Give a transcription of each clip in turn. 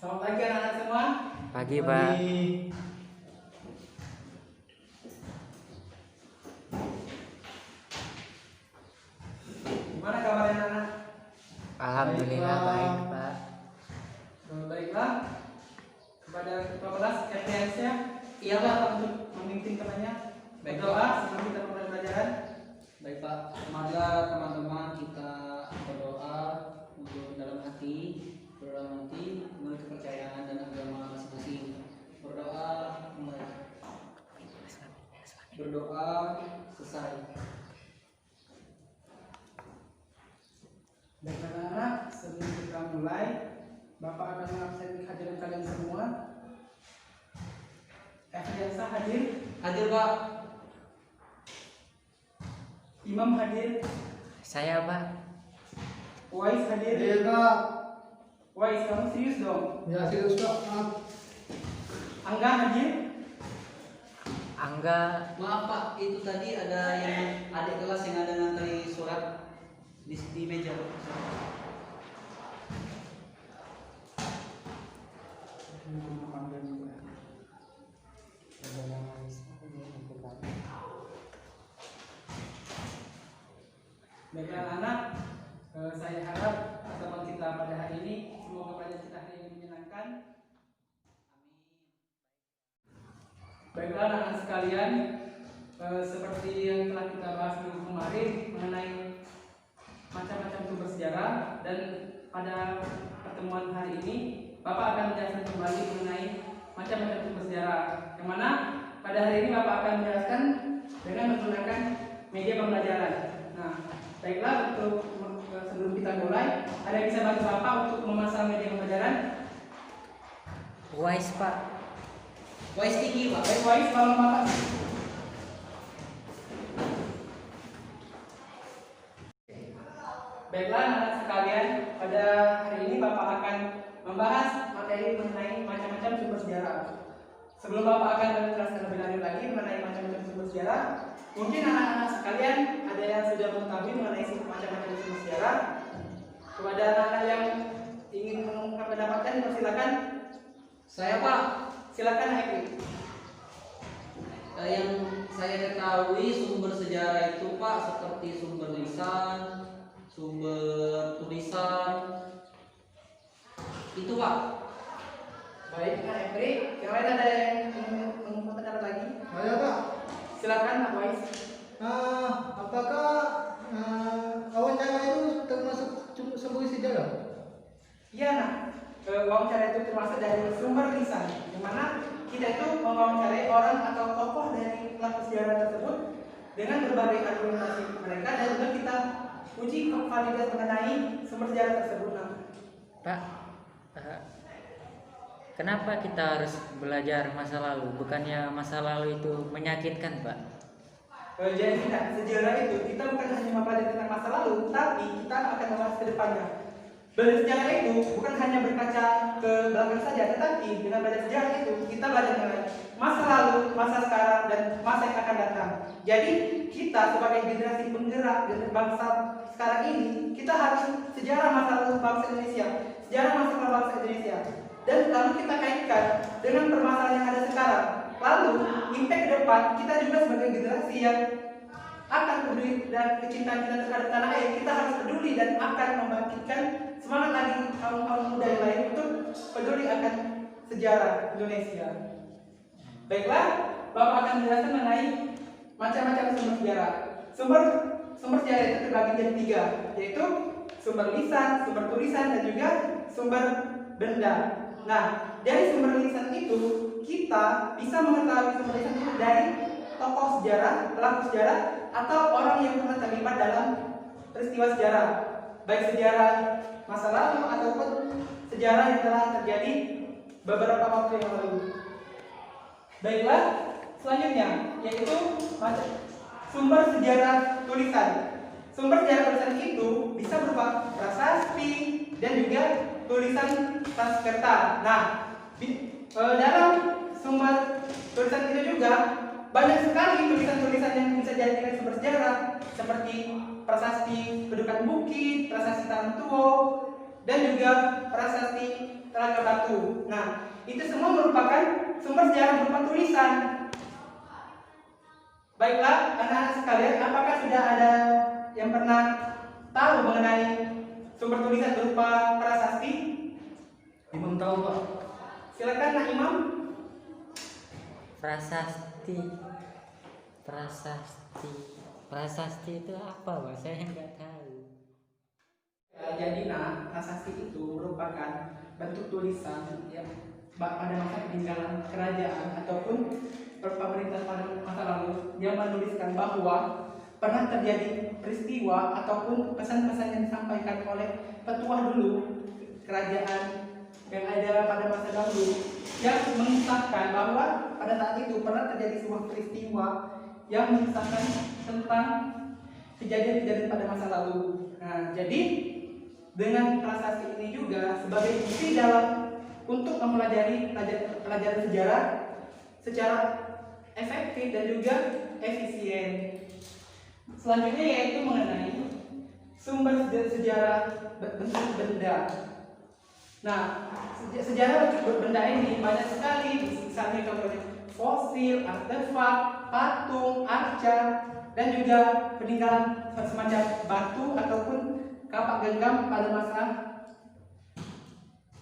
Selamat pagi anak-anak semua. Pagi, Pak. Gimana kabarnya anak-anak? Alhamdulillah baik, Pak. Baiklah. Kepada ketua kelas FTS-nya, iya Pak untuk memimpin temannya. Berdoa sebelum kita mulai pelajaran. Baik Pak, marilah teman-teman kita berdoa untuk dalam hati, menurut kepercayaan dan agama masing-masing. Berdoa selesai. Baik anak-anak, sebelum kita mulai, Bapak akan mengabsen kehadiran kalian semua. Efriansa hadir, Hadir Pak. Imam hadir, Saya, Pak. Wais hadir. Iya Kak. Wais, kamu serius dong? Ya serius Kak. Angga hadir. Angga, Maaf Pak, itu tadi ada yang adik kelas yang ada ngantri surat di meja. Baiklah anak, saya harap pertemuan kita pada hari ini semoga pelajaran kita hari ini menyenangkan. Baiklah anak-anak sekalian, seperti yang telah kita bahas minggu kemarin mengenai macam-macam sumber sejarah, dan pada pertemuan hari ini Bapak akan menjelaskan kembali mengenai macam-macam sumber sejarah, yang mana pada hari ini Bapak akan menjelaskan dengan menggunakan media pembelajaran. Nah, baiklah, untuk sebelum kita mulai, ada yang bisa bantu Bapak untuk memasang media pembelajaran? Wise, Pak. Wise tinggi Pak. Baik, Wais, tolong Bapak. Baiklah anak-anak sekalian, pada hari ini Bapak akan membahas materi mengenai macam-macam sumber sejarah. Sebelum Bapak akan menjelaskan lebih lanjut lagi mengenai macam-macam sumber sejarah, mungkin anak-anak sekalian ada yang sudah mengetahui mengenai macam-macam sumber sejarah. Kepada anak-anak yang ingin mengungkapkan pendapatnya, dipersilakan. Saya Pak, Silakan Happy. yang saya ketahui sumber sejarah itu Pak seperti sumber lisan, sumber tulisan. Itu Pak. Baik, Kak Epri. Yang lain ada yang ingin mengungkapkan pendapat lagi? Saya Kak. Silakan Pak Wais. Apakah wawancara itu termasuk sumber sejarah? Iya, nah, wawancara itu termasuk dari sumber lisan, di mana kita itu mewawancarai orang atau tokoh dari pelaku sejarah tersebut dengan berbagai argumentasi mereka, dan juga kita uji validitas mengenai sumber sejarah tersebut. Nah, Pak, kenapa kita harus belajar masa lalu? Bukannya masa lalu itu menyakitkan, Pak? jadi tidak, sejarah itu kita bukan hanya mempelajari tentang masa lalu, tapi kita akan membahas ke depannya. Belajar sejarah itu bukan hanya berkaca ke belakang saja, tetapi dengan belajar sejarah itu kita belajar mengenai masa lalu, masa sekarang, dan masa yang akan datang. Jadi kita sebagai generasi penggerak bangsa sekarang ini, kita harus sejarah masa lalu bangsa Indonesia, sejarah masa lalu bangsa Indonesia, dan lalu kita kaitkan dengan permasalahan yang ada sekarang. Lalu impact ke depan kita juga sebagai generasi yang akan peduli dan kecintaan kita terhadap tanah air, kita harus peduli dan akan membangkitkan semangat lagi kaum muda yang lain untuk peduli akan sejarah Indonesia. Baiklah, Bapak akan menjelaskan mengenai macam-macam sumber sejarah. Sumber sejarah itu terbagi jadi 3, yaitu sumber lisan, sumber tulisan, dan juga sumber benda. Nah, dari sumber lisan itu kita bisa mengetahui sumber lisan itu dari tokoh sejarah, pelaku sejarah, atau orang yang pernah terlibat dalam peristiwa sejarah, baik sejarah masa lalu ataupun sejarah yang telah terjadi beberapa waktu yang lalu. Baiklah, selanjutnya yaitu sumber sejarah tulisan. Sumber sejarah tulisan itu bisa berupa prasasti dan juga tulisan Sanskerta. Nah, dalam sumber tulisan itu juga banyak sekali tulisan-tulisan yang bisa dijadikan sumber sejarah, seperti prasasti Kedukan Bukit, prasasti Tantuo, dan juga prasasti Telaga Batu. Nah, itu semua merupakan sumber sejarah berupa tulisan. Baiklah, anak-anak sekalian, apakah sudah ada yang pernah tahu mengenai sumber tulisan berupa prasasti? Imam tahu Pak. Silakan Nak Imam. Prasasti. Prasasti itu apa, Pak? Saya nggak tahu. Jadi Nak, prasasti itu merupakan bentuk tulisan yang pada masa peninggalan kerajaan ataupun pemerintah pada masa lalu yang menuliskan bahwa pernah terjadi peristiwa ataupun pesan-pesan yang disampaikan oleh petuah dulu kerajaan yang ada pada masa dahulu yang mengisahkan bahwa pada saat itu pernah terjadi sebuah peristiwa yang mengisahkan tentang kejadian-kejadian pada masa lalu. Nah, jadi dengan prasasti ini juga sebagai bukti dalam untuk mempelajari pelajaran sejarah secara efektif dan juga efisien. Selanjutnya yaitu mengenai sumber sejarah bentuk benda. Nah, sejarah benda ini banyak sekali, misalnya contohnya fosil, artefak, patung, arca, dan juga peninggalan semacam batu ataupun kapak genggam pada masa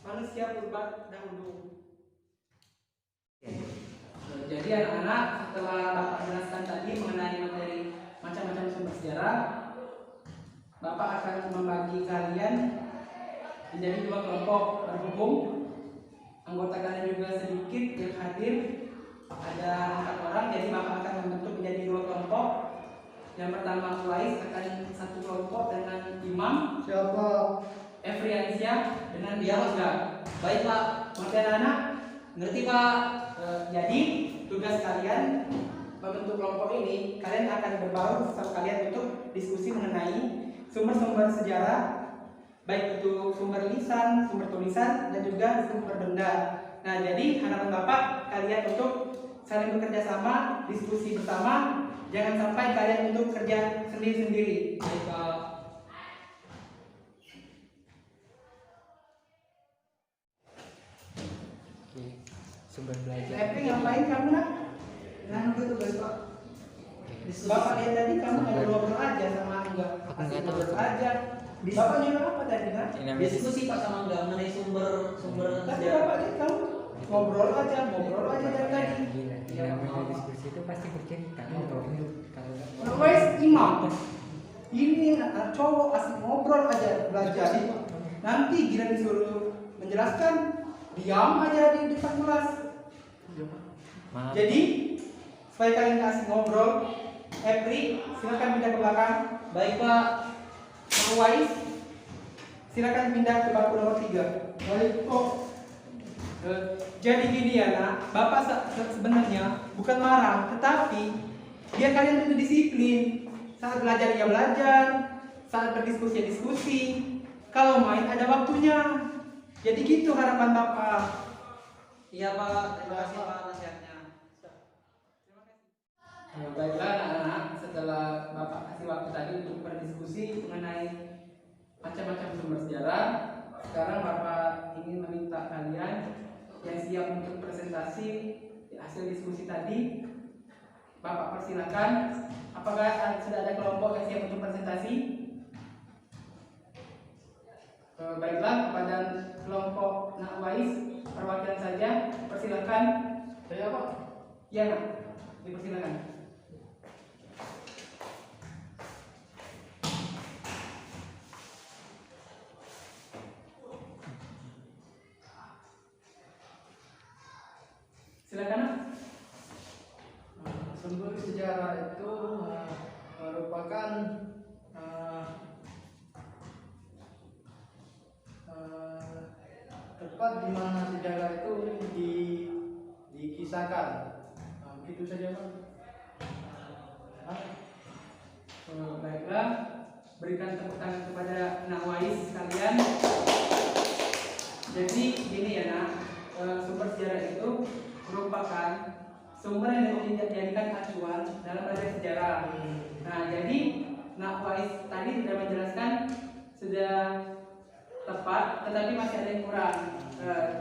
manusia purba dahulu. Jadi anak-anak, setelah Bapak jelaskan tadi mengenai materi macam-macam sumber sejarah, Bapak akan membagi kalian menjadi 2 kelompok berhubung anggota kalian juga sedikit yang hadir, ada 4 orang, jadi Bapak akan membentuk menjadi 2 kelompok. Yang pertama Uwais akan 1 kelompok dengan Imam. Siapa? Efriansyah dengan Iya, Mas. Dialga. Baik Pak. Ngerti anak-anak? Ngerti Pak. Jadi tugas kalian membentuk kelompok ini, kalian akan berbaur sama kalian untuk diskusi mengenai sumber-sumber sejarah, baik itu sumber lisan, sumber tulisan, dan juga sumber benda. Nah, jadi harapan Bapak kalian untuk saling bekerja sama, diskusi bersama, jangan sampai kalian untuk kerja sendiri-sendiri. Baik Pak. Oke, sumber belajar. Tapi ngapain kamu nak? Nah, itu guys Pak. Bapak lihat tadi kamu ngobrol aja sama Angga. Aku nggak tahu. Ngobrol aja. Bapak nyuruh apa tadi nak? Ini namanya Diskusi Pak sama enggak mengenai sumber Tapi sejarah. Bapak lihat kamu ngobrol aja dari tadi. gila. Ini namanya diskusi itu pasti bercerita. Ngobrol. Kalau nggak- Nah, wes Imam. Ini cowok asik ngobrol aja belajar. Nanti gila disuruh menjelaskan, diam aja di depan kelas. Maaf. Jadi supaya kalian asik ngobrol, Epri silakan pindah ke belakang. Baik Pak. Wais, silakan pindah ke bangku nomor 3. Baik kok. Jadi gini ya nak, Bapak sebenarnya bukan marah, tetapi biar kalian itu disiplin. Saat belajar ya belajar, saat berdiskusi ya diskusi. Kalau main ada waktunya. Jadi gitu harapan Bapak. Iya Pak. Terima kasih Pak nasihatnya. Baiklah anak-anak, setelah Bapak kasih waktu tadi untuk berdiskusi mengenai macam-macam sumber sejarah, sekarang Bapak ingin meminta kalian yang siap untuk presentasi hasil diskusi tadi. Bapak persilakan. Apakah sudah ada kelompok yang siap untuk presentasi? Baiklah, kepada kelompok Nak Wais, perwakilan saja, persilakan. Saya Pak. Ya Nak, dipersilakan. Silakan Nak. Sumber sejarah itu merupakan tempat di mana sejarah itu dikisahkan. Begitu saja Pak. Baiklah, berikan tepuk tangan kepada Nak Wais sekalian. Jadi gini ya Nak, sumber sejarah itu merupakan sumber yang dijadikan acuan dalam belajar sejarah. Nah, jadi Nak Wais tadi sudah menjelaskan, sudah tepat, tetapi masih ada yang kurang.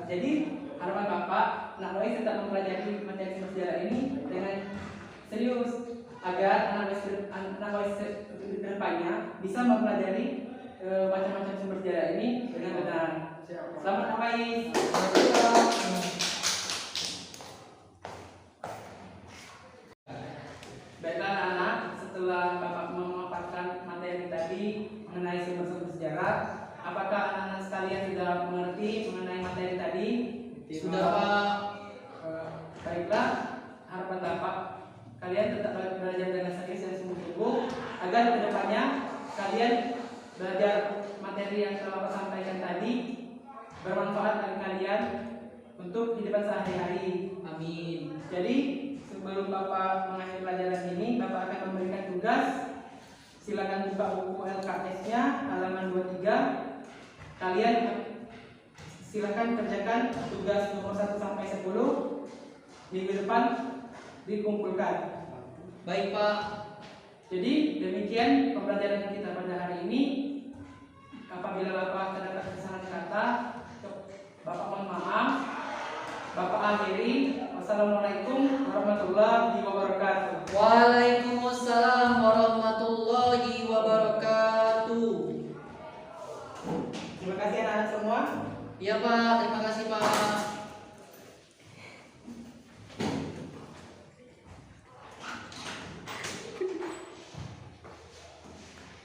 Jadi harapan Bapak, anak Lois tetap mempelajari materi sumber sejarah ini dengan serius agar anak Lois ke depannya bisa mempelajari macam-macam sumber sejarah ini dengan benar. Selamat Anak Lois. Baiklah anak-anak, setelah Bapak memaparkan materi tadi mengenai sumber-sumber sejarah, apakah anak-anak sekalian sudah mengerti mengenai materi tadi? Sudah Pak. Baiklah, harapan Bapak kalian tetap belajar dengan serius dan sungguh-sungguh agar kedepannya kalian belajar materi yang telah Bapak sampaikan tadi bermanfaat bagi kalian untuk kehidupan sehari-hari. Amin. Jadi sebelum Bapak mengakhiri pelajaran ini, Bapak akan memberikan tugas. Silakan buka buku LKS-nya halaman 23. Kalian silakan kerjakan tugas nomor 1 sampai 10. Minggu depan dikumpulkan. Baik Pak. Jadi demikian pembelajaran kita pada hari ini. Apabila Bapak terdapat kesalahan kata, Bapak mohon maaf. Bapak akhiri. Wassalamualaikum warahmatullahi wabarakatuh. Waalaikumsalam warahmatullahi wabarakatuh. Terima kasih anak-anak semua. Iya Pak, terima kasih Pak.